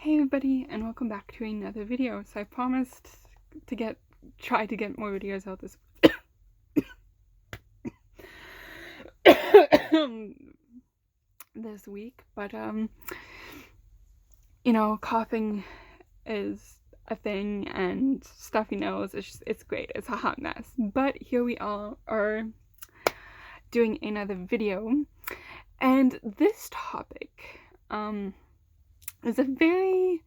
Hey everybody, and welcome back to another video. So I promised to try to get more videos out this week, but coughing is a thing, and stuffy nose, it's great. It's a hot mess. But here we all are doing another video, and this topic is a very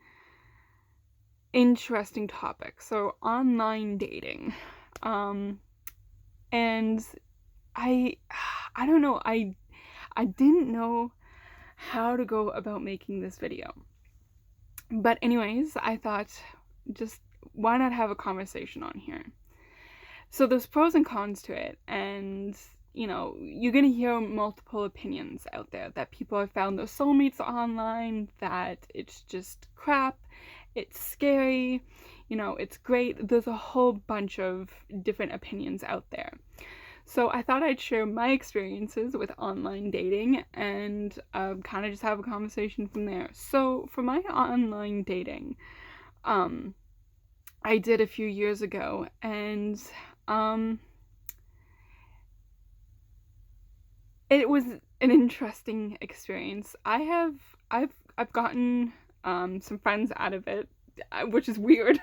interesting topic. So online dating, and I don't know, I didn't know how to go about making this video, but anyways, I thought, just why not have a conversation on here? So there's pros and cons to it, and you're gonna hear multiple opinions out there, that people have found their soulmates online, that it's just crap, it's scary, it's great. There's a whole bunch of different opinions out there. So I thought I'd share my experiences with online dating and kind of just have a conversation from there. So for my online dating, I did a few years ago, and it was an interesting experience. I've gotten some friends out of it, which is weird.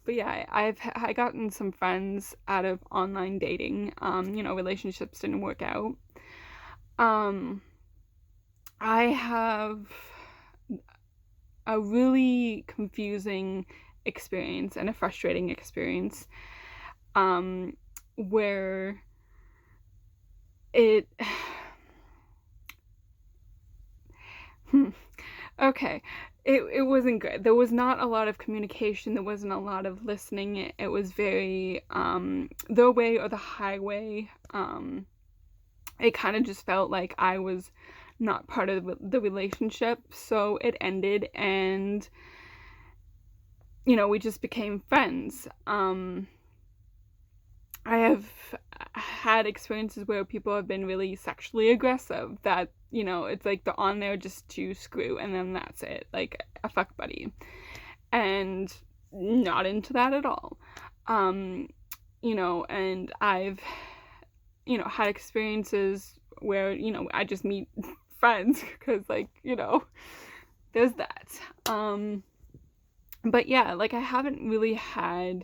But yeah, I gotten some friends out of online dating. Relationships didn't work out. I have a really confusing experience and a frustrating experience, where it okay, it wasn't good. There was not a lot of communication. There wasn't a lot of listening. It was very their way or the highway. It kind of just felt like I was not part of the relationship, so it ended, and we just became friends. I have had experiences where people have been really sexually aggressive, that it's like they're on there just to screw, and then that's it, like a fuck buddy, and not into that at all. And I've had experiences where I just meet friends because there's that. But yeah, like, I haven't really had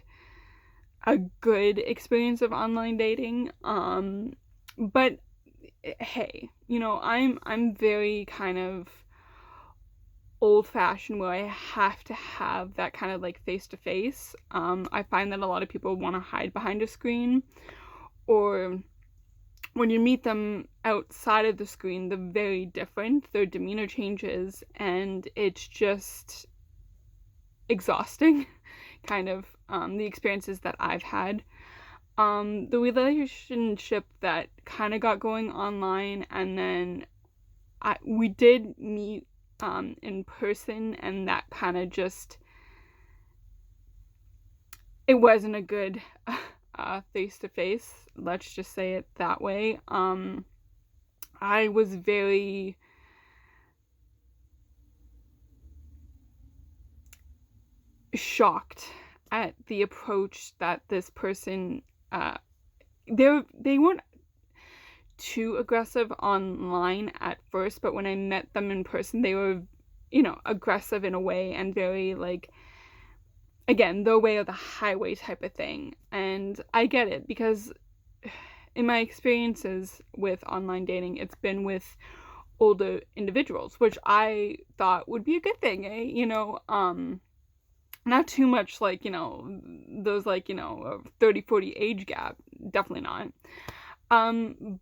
a good experience of online dating. But hey, I'm very kind of old-fashioned, where I have to have that kind of like face-to-face. I find that a lot of people want to hide behind a screen, or when you meet them outside of the screen, they're very different. Their demeanor changes, and it's just exhausting, kind of, the experiences that I've had. The relationship that kind of got going online, and then we did meet in person, and that kind of just, it wasn't a good face-to-face, let's just say it that way. I was very shocked at the approach that this person, they weren't too aggressive online at first, but when I met them in person, they were aggressive in a way, and very, like, again, the way of the highway type of thing. And I get it, because in my experiences with online dating, it's been with older individuals, which I thought would be a good thing, not too much like, those, like, a 30-40 age gap, definitely not.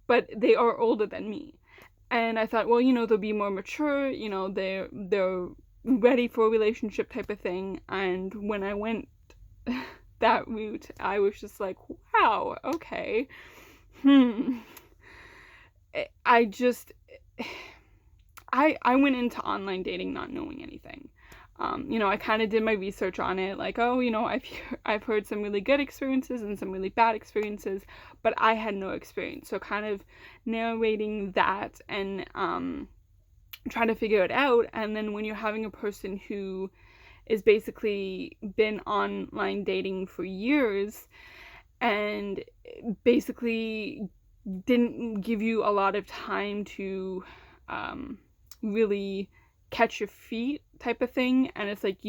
But they are older than me, and I thought, well, they'll be more mature, they're ready for a relationship type of thing. And when I went that route, I was just like, wow, okay. I went into online dating not knowing anything. I kind of did my research on it, like, oh, I've heard some really good experiences and some really bad experiences, but I had no experience. So kind of narrating that, and trying to figure it out. And then when you're having a person who is basically been online dating for years and basically didn't give you a lot of time to really catch your feet type of thing, and it's like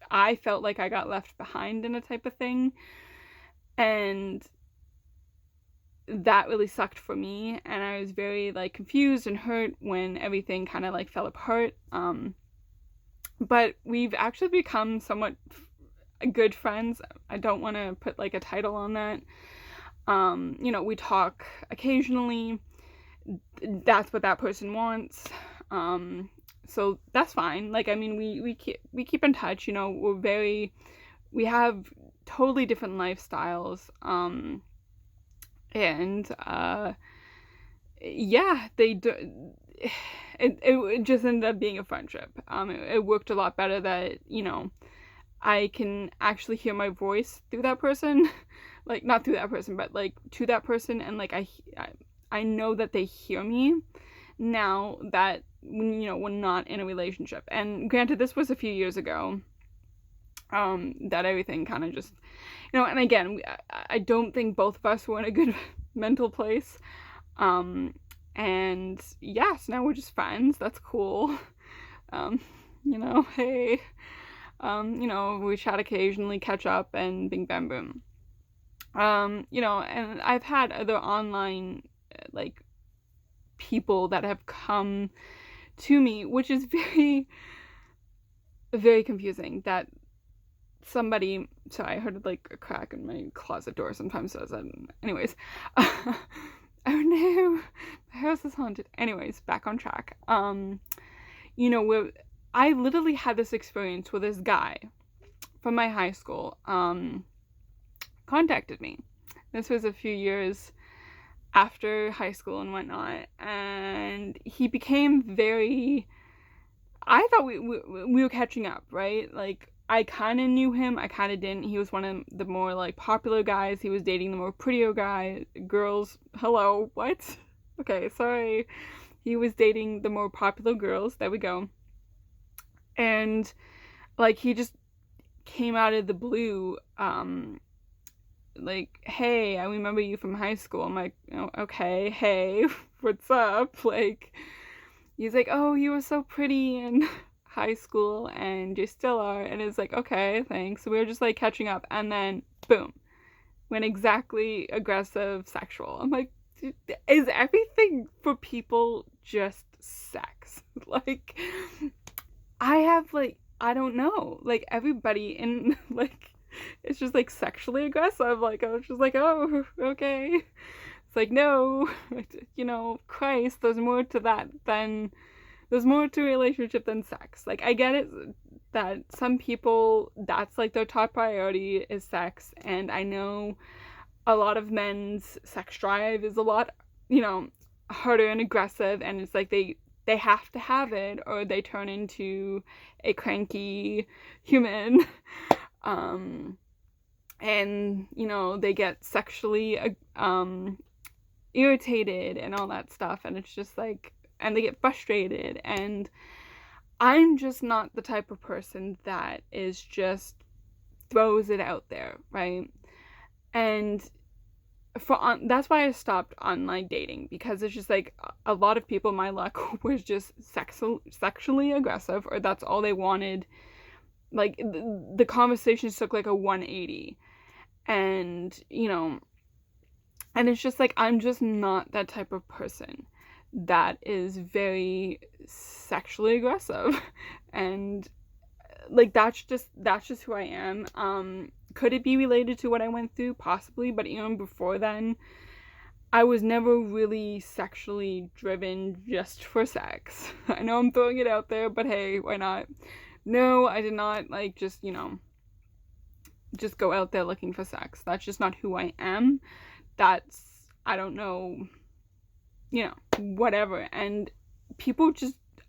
I felt like I got left behind in a type of thing, and that really sucked for me, and I was very like confused and hurt when everything kind of like fell apart. But we've actually become somewhat good friends. I don't want to put like a title on that. You know, we talk occasionally. That's what that person wants. So that's fine. Like, I mean, we keep in touch. You know, we have totally different lifestyles. And yeah, they do. It just ended up being a friendship. It worked a lot better that, you know, I can actually hear my voice through that person. Like, not through that person, but like to that person, and like I know that they hear me now that, you know, we're not in a relationship. And granted, this was a few years ago, that everything kind of just, you know, and again, I don't think both of us were in a good mental place. And yes, now we're just friends. That's cool. You know, hey, you know, we chat occasionally, catch up, and bing, bam, boom. You know, and I've had other online, like, people that have come to me, which is very, very confusing. That somebody, sorry, I heard like a crack in my closet door sometimes does that. Anyways, oh no, my house is haunted. Anyways, back on track. You know, I literally had this experience where this guy from my high school contacted me. This was a few years after high school and whatnot, and he became very, I thought we were catching up, right? Like, I kind of knew him, I kind of didn't. He was one of the more like popular guys. He was dating the more prettier girls. Hello, what? Okay, sorry. He was dating the more popular girls. There we go. And like, he just came out of the blue, like, hey, I remember you from high school. I'm like, oh, okay, hey, what's up? Like, he's like, oh, you were so pretty in high school, and you still are. And it's like, okay, thanks. So we were just like catching up, and then boom, went exactly aggressive, sexual. I'm like, is everything for people just sex? Like, I have like, I don't know, like, everybody in like, it's just like sexually aggressive. Like, I was just like, oh, okay. It's like, no, you know, Christ, there's more to a relationship than sex. Like, I get it that some people, that's like their top priority is sex, and I know a lot of men's sex drive is a lot, you know, harder and aggressive, and it's like they have to have it or they turn into a cranky human. And, you know, they get sexually irritated and all that stuff, and it's just like, and they get frustrated, and I'm just not the type of person that is just throws it out there, right? And that's why I stopped online dating, because it's just like a lot of people, my luck, was just sexually aggressive, or that's all they wanted. Like, the conversations took like a 180, and, you know, and it's just like, I'm just not that type of person that is very sexually aggressive. And like, that's just who I am. Could it be related to what I went through? Possibly, but even before then, I was never really sexually driven just for sex. I know I'm throwing it out there, but hey, why not? No, I did not, like, just, you know, just go out there looking for sex. That's just not who I am. That's, I don't know, you know, whatever. And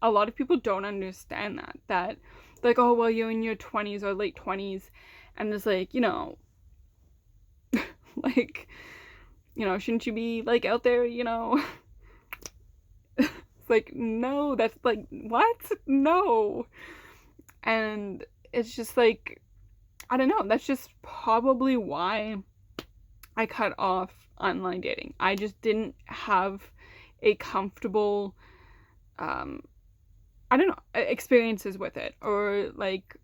a lot of people don't understand that like, oh, well, you're in your 20s or late 20s, and it's like, you know, like, you know, shouldn't you be like out there, you know, It's like, no, that's like, what? No. And it's just like, I don't know, that's just probably why I cut off online dating. I just didn't have a comfortable, um, I don't know, experiences with it, or like,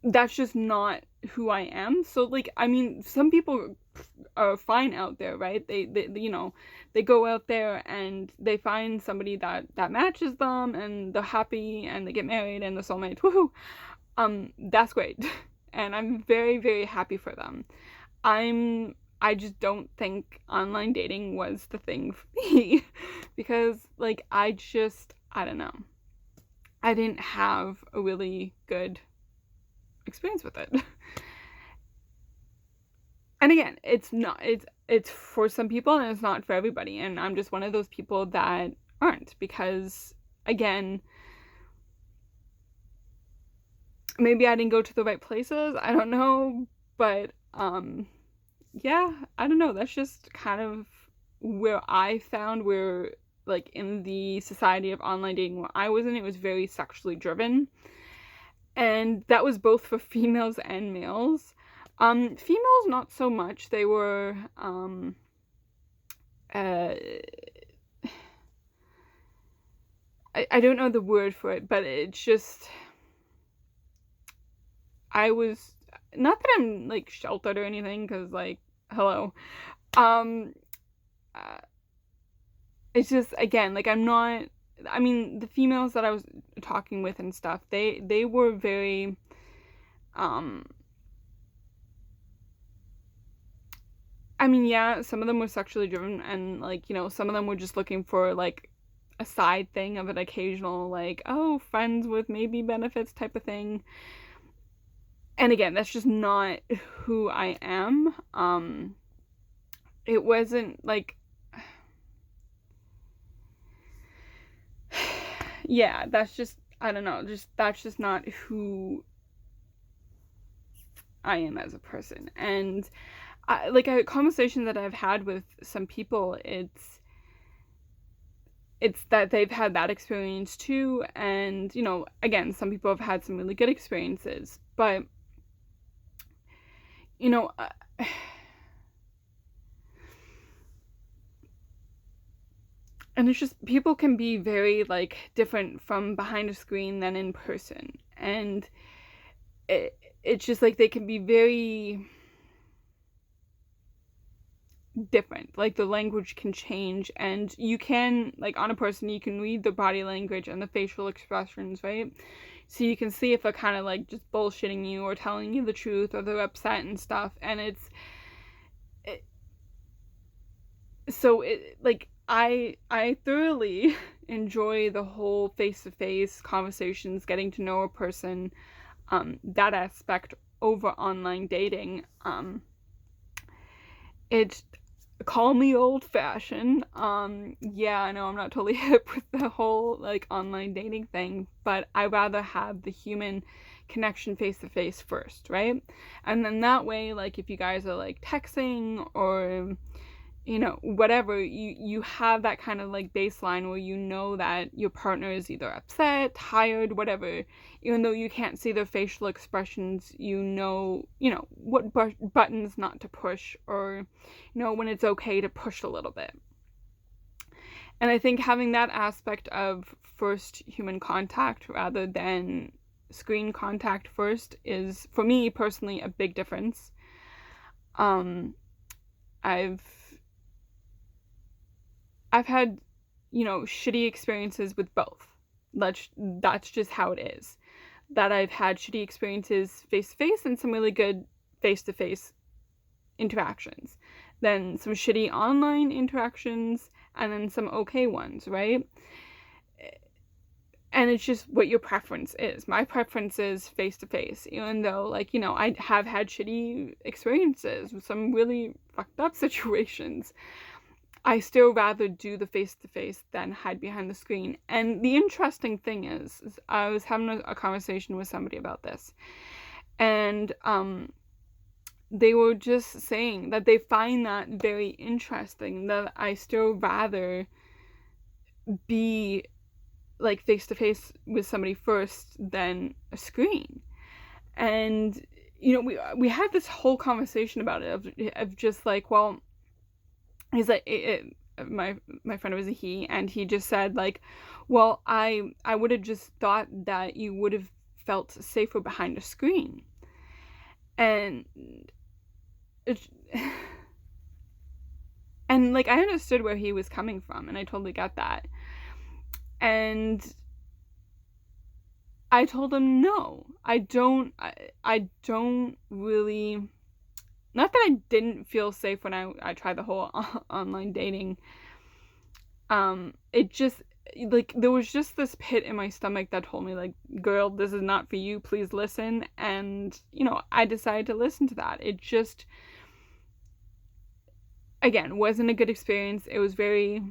that's just not who I am. So like, I mean, some people are fine out there, right? They you know, they go out there and they find somebody that matches them, and they're happy, and they get married, and the soulmate, woohoo. That's great. And I'm very, very happy for them. I just don't think online dating was the thing for me because like I don't know. I didn't have a really good experience with it. And again, it's for some people and it's not for everybody, and I'm just one of those people that aren't, because again, maybe I didn't go to the right places, I don't know, but yeah, I don't know, that's just kind of where I found where, like, in the society of online dating where I was in, it was very sexually driven. And that was both for females and males. Females, not so much. They were, uh, I don't know the word for it, but it's just, I was, not that I'm, like, sheltered or anything, because, like, hello. Um, uh, it's just, again, like, I'm not, I mean, the females that I was talking with and stuff, they were very, I mean, yeah, some of them were sexually driven, and, like, you know, some of them were just looking for, like, a side thing of an occasional, like, oh, friends with maybe benefits type of thing. And again, that's just not who I am. It wasn't, like, yeah, that's just, I don't know, just, that's just not who I am as a person. And like a conversation that I've had with some people, it's that they've had that experience too, and, you know, again, some people have had some really good experiences, but, you know, and it's just, people can be very, like, different from behind a screen than in person, and it's just like they can be very different. Like, the language can change, and you can, like, on a person, you can read the body language and the facial expressions, right? So you can see if they're kind of, like, just bullshitting you or telling you the truth, or they're upset and stuff. And like, I thoroughly enjoy the whole face-to-face conversations, getting to know a person, that aspect over online dating. It Call me old-fashioned. Yeah, I know I'm not totally hip with the whole, like, online dating thing, but I rather have the human connection face-to-face first, right? And then that way, like, if you guys are, like, texting or, you know, whatever, you have that kind of, like, baseline where you know that your partner is either upset, tired, whatever. Even though you can't see their facial expressions, you know what buttons not to push, or, you know, when it's okay to push a little bit. And I think having that aspect of first human contact rather than screen contact first is, for me personally, a big difference. I've had, you know, shitty experiences with both. That's just how it is. That I've had shitty experiences face-to-face and some really good face-to-face interactions. Then some shitty online interactions, and then some okay ones, right? And it's just what your preference is. My preference is face-to-face, even though, like, you know, I have had shitty experiences with some really fucked up situations. I still rather do the face-to-face than hide behind the screen. And the interesting thing is I was having a conversation with somebody about this, and they were just saying that they find that very interesting, that I still rather be like face to face with somebody first than a screen. And we had this whole conversation about it of just like, well, he's like, my friend was a he, and he just said like, well, I would have just thought that you would have felt safer behind a screen. And it's and like I understood where he was coming from, and I totally got that. And I told him, no, I don't really, not that I didn't feel safe when I tried the whole online dating. It just, like, there was just this pit in my stomach that told me, like, girl, this is not for you, please listen. And, I decided to listen to that. It just, again, wasn't a good experience. It was very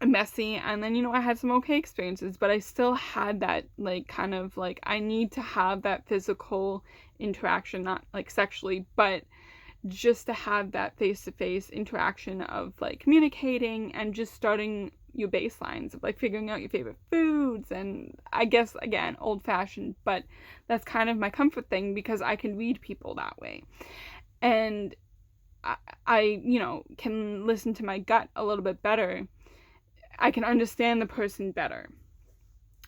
messy, and then I had some okay experiences, but I still had that like kind of like I need to have that physical interaction, not like sexually, but just to have that face-to-face interaction of like communicating and just starting your baselines of like figuring out your favorite foods. And I guess, again, old-fashioned, but that's kind of my comfort thing because I can read people that way, and I can listen to my gut a little bit better. I can understand the person better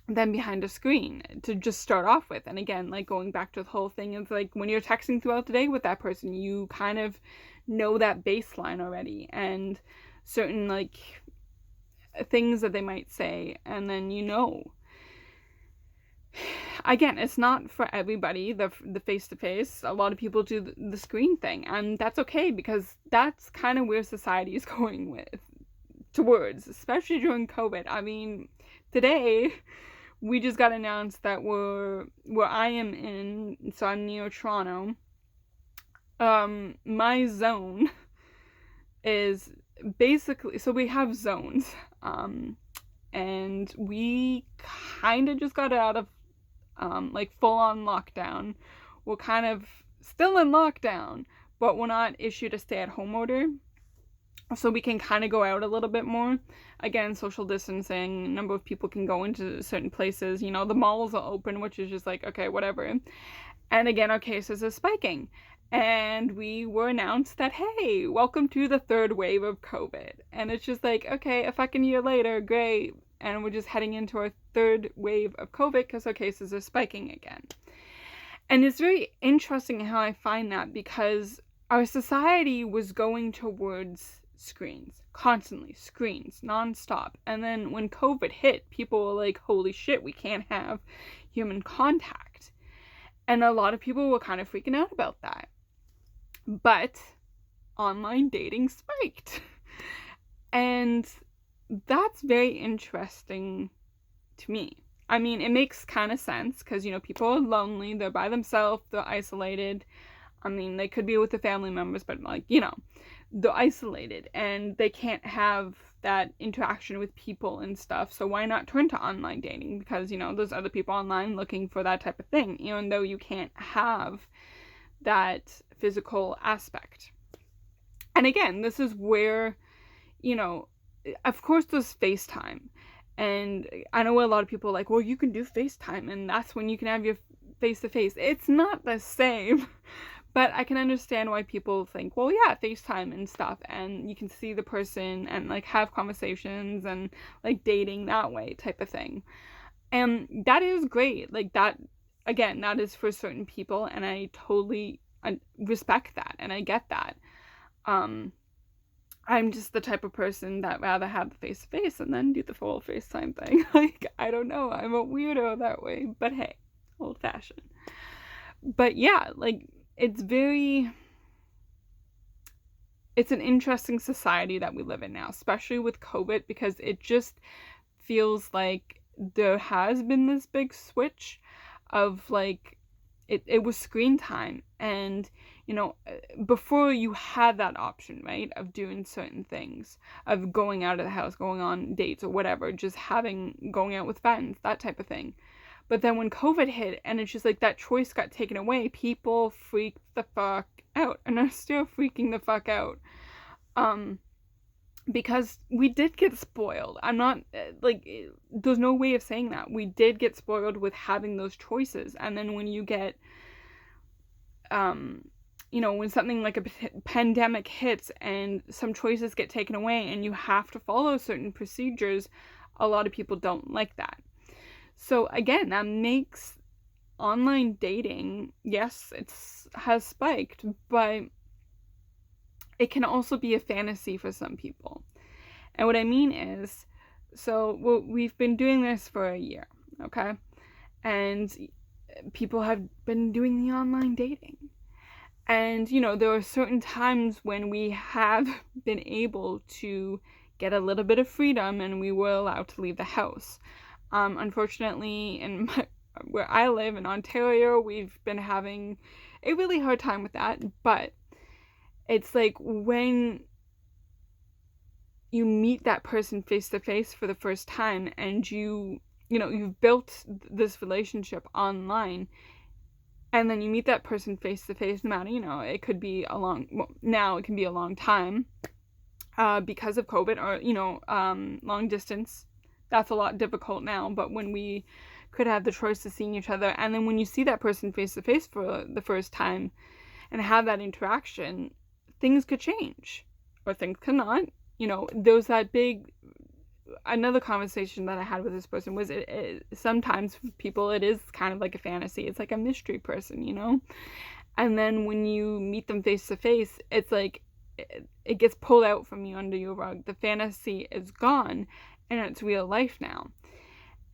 than behind a screen to just start off with. And again, like going back to the whole thing of like when you're texting throughout the day with that person, you kind of know that baseline already and certain like things that they might say, and then again, it's not for everybody, the face-to-face. A lot of people do the screen thing, and that's okay because that's kind of where society is going towards, especially during COVID. I mean, today we just got announced that where I am in, so I'm near Toronto, my zone is basically, so we have zones, and we kind of just got out of like full-on lockdown. We're kind of still in lockdown, but we're not issued a stay-at-home order, so we can kind of go out a little bit more. Again, social distancing, a number of people can go into certain places. The malls are open, which is just like, okay, whatever. And again, our cases are spiking. And we were announced that, hey, welcome to the third wave of COVID. And it's just like, okay, a fucking year later, great. And we're just heading into our third wave of COVID because our cases are spiking again. And it's very interesting how I find that, because our society was going towards screens, constantly, screens, nonstop. And then when COVID hit, people were like, holy shit, we can't have human contact. And a lot of people were kind of freaking out about that. But online dating spiked. And that's very interesting to me. I mean, it makes kind of sense because, people are lonely, they're by themselves, they're isolated. I mean, they could be with the family members, but like, they're isolated and they can't have that interaction with people and stuff. So why not turn to online dating? Because, there's other people online looking for that type of thing, even though you can't have that physical aspect. And again, this is where, of course there's FaceTime. And I know a lot of people are like, well, you can do FaceTime and that's when you can have your face-to-face. It's not the same. But I can understand why people think, well, yeah, FaceTime and stuff, and you can see the person and like have conversations and like dating that way type of thing. And that is great. Like that, again, that is for certain people, and I totally respect that and I get that. I'm just the type of person that rather have the face-to-face and then do the full FaceTime thing. Like, I don't know, I'm a weirdo that way, but hey, old-fashioned. But yeah, like, it's an interesting society that we live in now, especially with COVID, because it just feels like there has been this big switch of like, it was screen time. And, before you had that option, right, of doing certain things, of going out of the house, going on dates or whatever, just going out with friends, that type of thing. But then when COVID hit and it's just like that choice got taken away, people freaked the fuck out and are still freaking the fuck out. because we did get spoiled. I'm not, like, there's no way of saying that. We did get spoiled with having those choices. And then when you get, when something like a pandemic hits and some choices get taken away and you have to follow certain procedures, a lot of people don't like that. So again, that makes online dating, yes, has spiked, but it can also be a fantasy for some people. And what I mean is, so we've been doing this for a year, okay? And people have been doing the online dating. And, there are certain times when we have been able to get a little bit of freedom and we were allowed to leave the house. Unfortunately, where I live in Ontario, we've been having a really hard time with that. But it's like when you meet that person face to face for the first time and you've built this relationship online, and then you meet that person face to face, no matter, it could be now it can be a long time because of COVID, or, long distance. That's a lot difficult now, but when we could have the choice of seeing each other, and then when you see that person face to face for the first time and have that interaction, things could change, or things could not. There's that big, another conversation that I had with this person was sometimes for people it is kind of like a fantasy. It's like a mystery person, and then when you meet them face to face, it's like it gets pulled out from you under your rug. The fantasy is gone and it's real life now.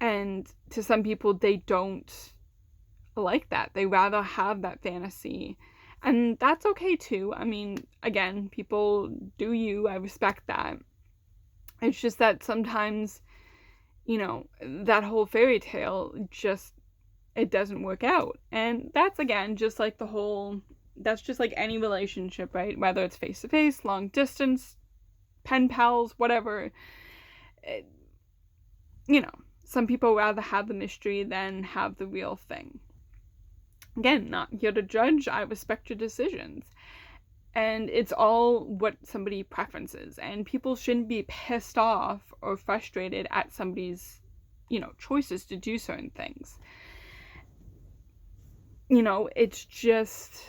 And to some people, they don't like that. They rather have that fantasy. And that's okay too. I mean, again, people do you. I respect that. It's just that sometimes, that whole fairy tale it doesn't work out. And that's, again, just like that's just like any relationship, right? Whether it's face-to-face, long distance, pen pals, whatever. Some people rather have the mystery than have the real thing. Again, not here to judge. I respect your decisions. And it's all what somebody preferences. And people shouldn't be pissed off or frustrated at somebody's, choices to do certain things. It's just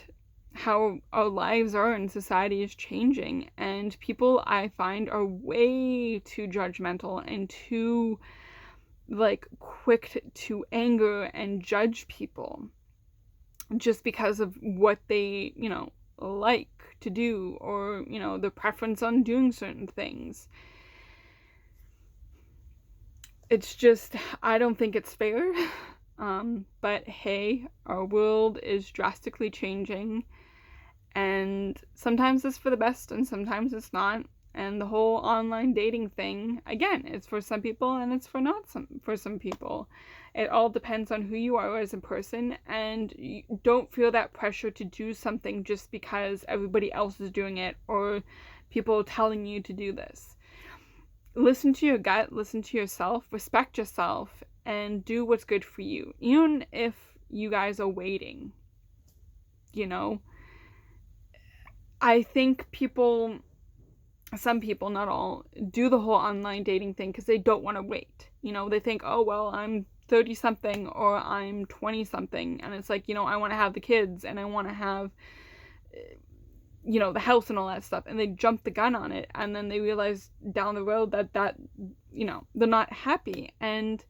how our lives are and society is changing. And people, I find, are way too judgmental and too, quick to anger and judge people just because of what they, like to do, or the preference on doing certain things. It's just, I don't think it's fair. But hey, our world is drastically changing, and sometimes it's for the best and sometimes it's not. And the whole online dating thing, again, it's for some people and it's for some people. It all depends on who you are as a person, and you don't feel that pressure to do something just because everybody else is doing it or people telling you to do this. Listen to your gut, listen to yourself, respect yourself, and do what's good for you. Even if you guys are waiting, I think some people, not all, do the whole online dating thing because they don't want to wait. They think, oh, well, I'm 30 something or I'm 20 something. And it's like, I want to have the kids and I want to have, the house and all that stuff. And they jump the gun on it. And then they realize down the road that, they're not happy. And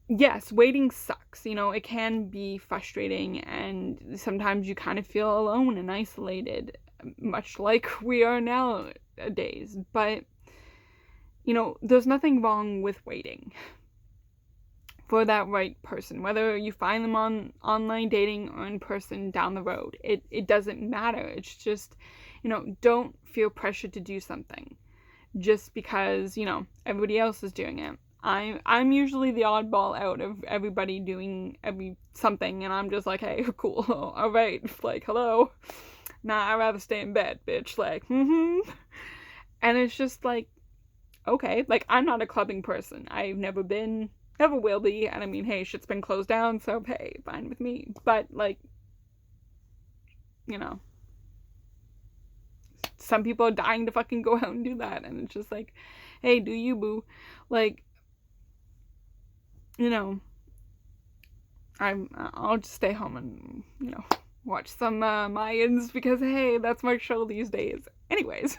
yes, waiting sucks. It can be frustrating. And sometimes you kind of feel alone and isolated, much like we are nowadays. But, there's nothing wrong with waiting for that right person, whether you find them on online dating or in person down the road. It doesn't matter. It's just, don't feel pressured to do something just because, everybody else is doing it. I'm usually the oddball out of everybody doing something, and I'm just like, hey, cool, all right, like, hello. Nah, I'd rather stay in bed, bitch. And it's just like, okay, I'm not a clubbing person. I've never been, never will be. And I mean, hey, shit's been closed down, so hey, fine with me. But some people are dying to fucking go out and do that, and it's just like, hey, do you, boo. Like, you know, I'll just stay home and, you know, watch some Mayans, because hey, that's my show these days. Anyways,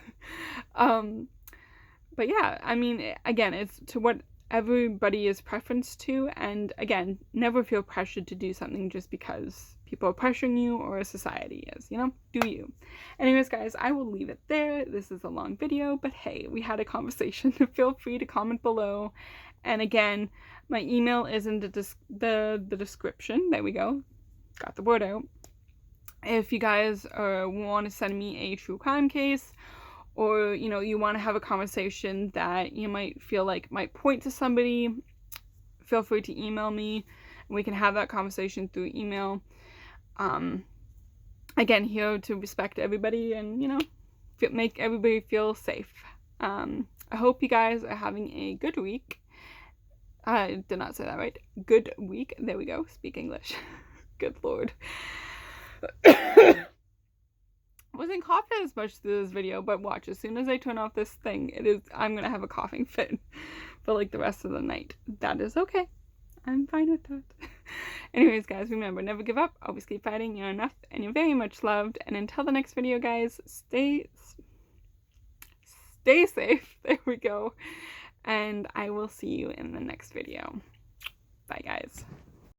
but yeah, I mean, again, it's to what everybody is preference to, and again, never feel pressured to do something just because people are pressuring you or society is, you know, do you. Anyways, guys, I will leave it there. This is a long video, but hey, we had a conversation. Feel free to comment below, and again, my email is in the description. There we go, got the word out. If you guys want to send me a true crime case, or, you know, you want to have a conversation that you might feel like might point to somebody, feel free to email me, and we can have that conversation through email. Again, here to respect everybody and, you know, make everybody feel safe. I hope you guys are having a good week. I did not say that right. Good week. There we go. Speak English. Good Lord. Wasn't coughing as much through this video, but watch, as soon as I turn off this thing, I'm gonna have a coughing fit for like the rest of the night. That is okay. I'm fine with that. Anyways, guys, remember, never give up, always keep fighting, you're enough, and you're very much loved. And until the next video, guys, stay safe. There we go. And I will see you in the next video. Bye, guys.